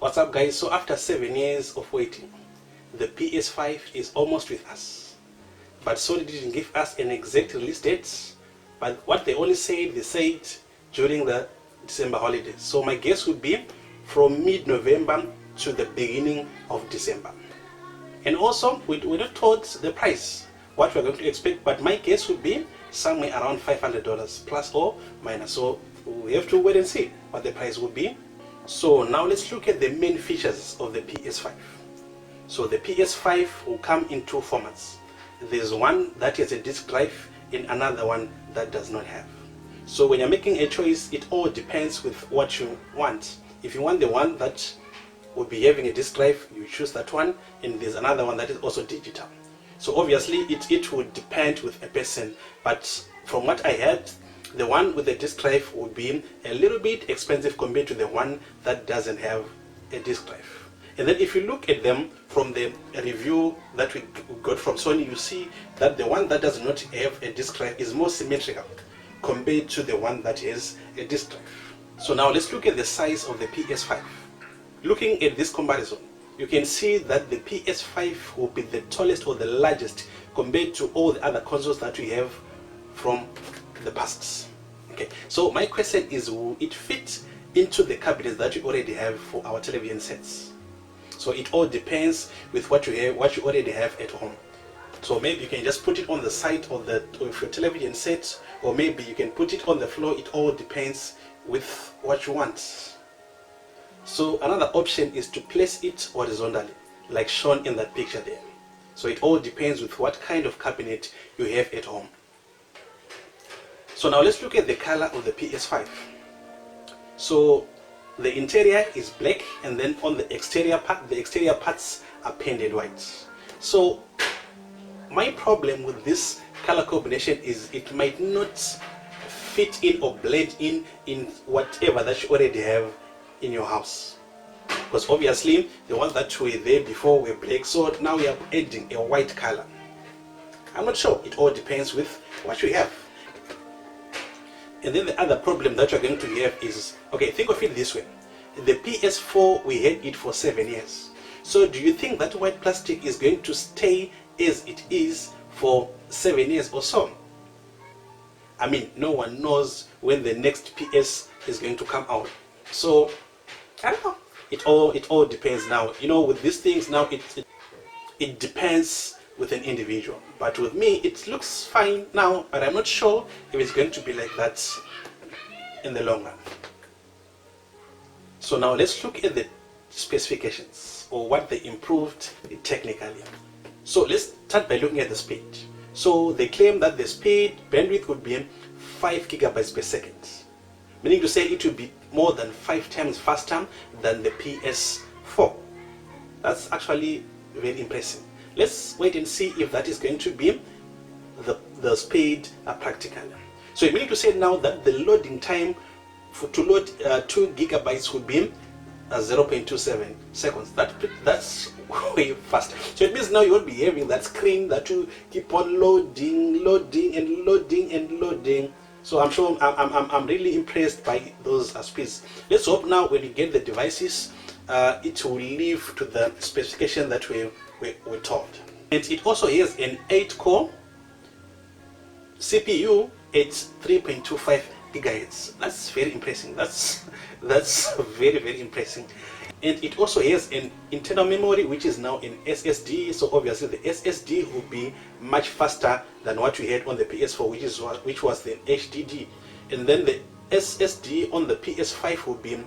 What's up, guys? So after 7 years of waiting, the PS5 is almost with us, but Sony didn't give us an exact release date. But what they only said, they said during the December holidays. So my guess would be from mid-November to the beginning of December. And also we're not told the price, what we're going to expect, but my guess would be somewhere around $500 plus or minus. So we have to wait and see what the price would be. So now let's look at the main features of the PS5. So the PS5 will come in two formats. There's one that has a disk drive and another one that does not have. So when you're making a choice, it all depends with what you want. If you want the one that will be having a disk drive, you choose that one, and there's another one that is also digital. So obviously it would depend with a person, but from what I heard, the one with the disk drive would be a little bit expensive compared to the one that doesn't have a disk drive. And then if you look at them from the review that we got from Sony, you see that the one that does not have a disk drive is more symmetrical compared to the one that has a disk drive. So now let's look at the size of the PS5. Looking at this comparison, you can see that the PS5 will be the tallest or the largest compared to all the other consoles that we have from the past. Okay, so my question is, will it fit into the cabinets that you already have for our television sets? So it all depends with what you have, what you already have at home. So maybe you can just put it on the side of your television set, or maybe you can put it on the floor. It all depends with what you want. So another option is to place it horizontally, like shown in that picture there. So it all depends with what kind of cabinet you have at home. So now let's look at the color of the PS5. So the interior is black, and then on the exterior parts are painted white. So my problem with this color combination is it might not fit in or blend in whatever that you already have in your house, because obviously the ones that were there before were black, so now we are adding a white color. I'm not sure, it all depends with what you have. And then the other problem that you're going to have is, okay, think of it this way. The PS4, we had it for 7 years. So do you think that white plastic is going to stay as it is for 7 years or so? I mean, no one knows when the next PS is going to come out. So I don't know. It all depends now. You know, with these things now, it depends with an individual. But with me, it looks fine now, but I'm not sure if it's going to be like that in the long run. So now let's look at the specifications, or what they improved technically. So let's start by looking at the speed. So they claim that the speed bandwidth would be 5 gigabytes per second, meaning to say it will be more than 5 times faster than the PS4. That's actually very impressive. Let's wait and see if that is going to be the speed practically. So meaning to say now that the loading time to load 2 gigabytes would be 0.27 seconds. That's way faster. So it means now you won't be having that screen that you keep on loading and loading and loading. So I'm sure I'm really impressed by those speeds. Let's hope now when you get the devices, it will live to the specification that we're told. And it also has an 8-core CPU at 3.25 gigahertz. That's very impressive. That's very, very impressive. And it also has an internal memory, which is now an SSD. So obviously the SSD will be much faster than what we had on the PS4, which was the HDD. And then the SSD on the PS5 will be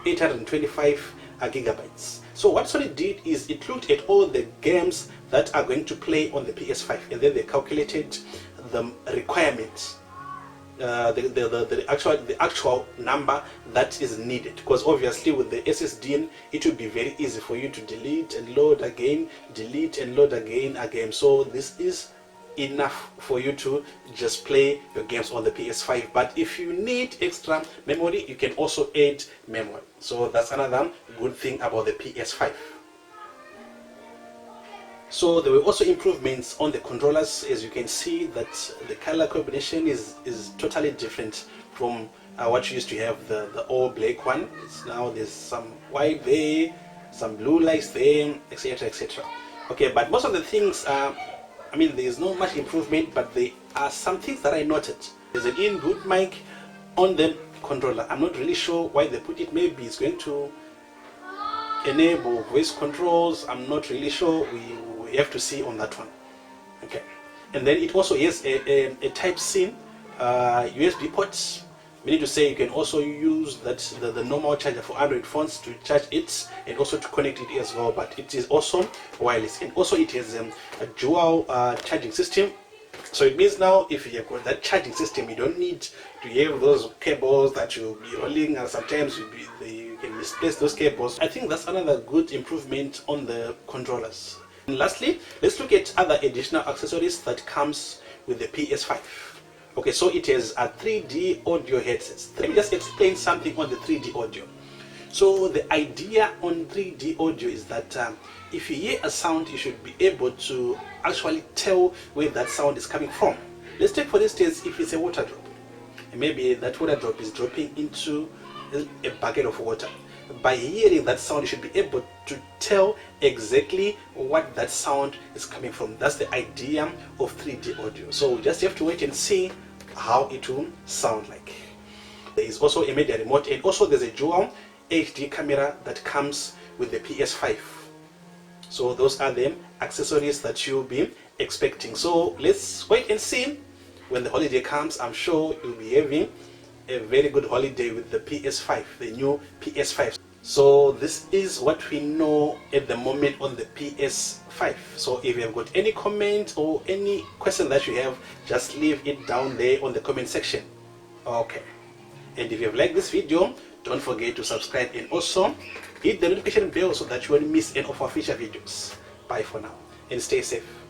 825 gigabytes. So what Sony did is it looked at all the games that are going to play on the PS5, and then they calculated the requirements, the actual number that is needed, because obviously with the SSD it will be very easy for you to delete and load again, delete and load again. So this is enough for you to just play your games on the PS5. But if you need extra memory, you can also add memory. So that's another good thing about the PS5. So there were also improvements on the controllers. As you can see that the color combination is totally different from what you used to have, the all black one. It's now there's some white there, some blue lights there, etc, etc. Okay, but most of the things I mean, there is not much improvement, but there are some things that I noted. There's an inbuilt mic on the controller. I'm not really sure why they put it. Maybe it's going to enable voice controls. I'm not really sure. We have to see on that one. Okay, and then it also has a Type-C USB ports. Meaning to say you can also use that the normal charger for Android phones to charge it and also to connect it as well, but it is also wireless, and also it has a dual charging system. So it means now if you have got that charging system, you don't need to have those cables that you'll be rolling, and sometimes you can misplace those cables. I think that's another good improvement on the controllers. And lastly, let's look at other additional accessories that comes with the PS5. Okay, so it has a 3D audio headsets. Let me just explain something on the 3D audio. So the idea on 3D audio is that if you hear a sound, you should be able to actually tell where that sound is coming from. Let's take for instance, if it's a water drop, and maybe that water drop is dropping into a bucket of water. By hearing that sound, you should be able to tell exactly what that sound is coming from. That's the idea of 3D audio. So we just have to wait and see how it will sound like. There is also a media remote, and also there's a dual HD camera that comes with the PS5. So those are the accessories that you'll be expecting. So let's wait and see. When the holiday comes, I'm sure you'll be having a very good holiday with the PS5, the new PS5. So this is what we know at the moment on the PS5. So if you have got any comment or any question that you have, just leave it down there on the comment section. Okay, and if you have liked this video, don't forget to subscribe and also hit the notification bell so that you won't miss any of our future videos. Bye for now and stay safe.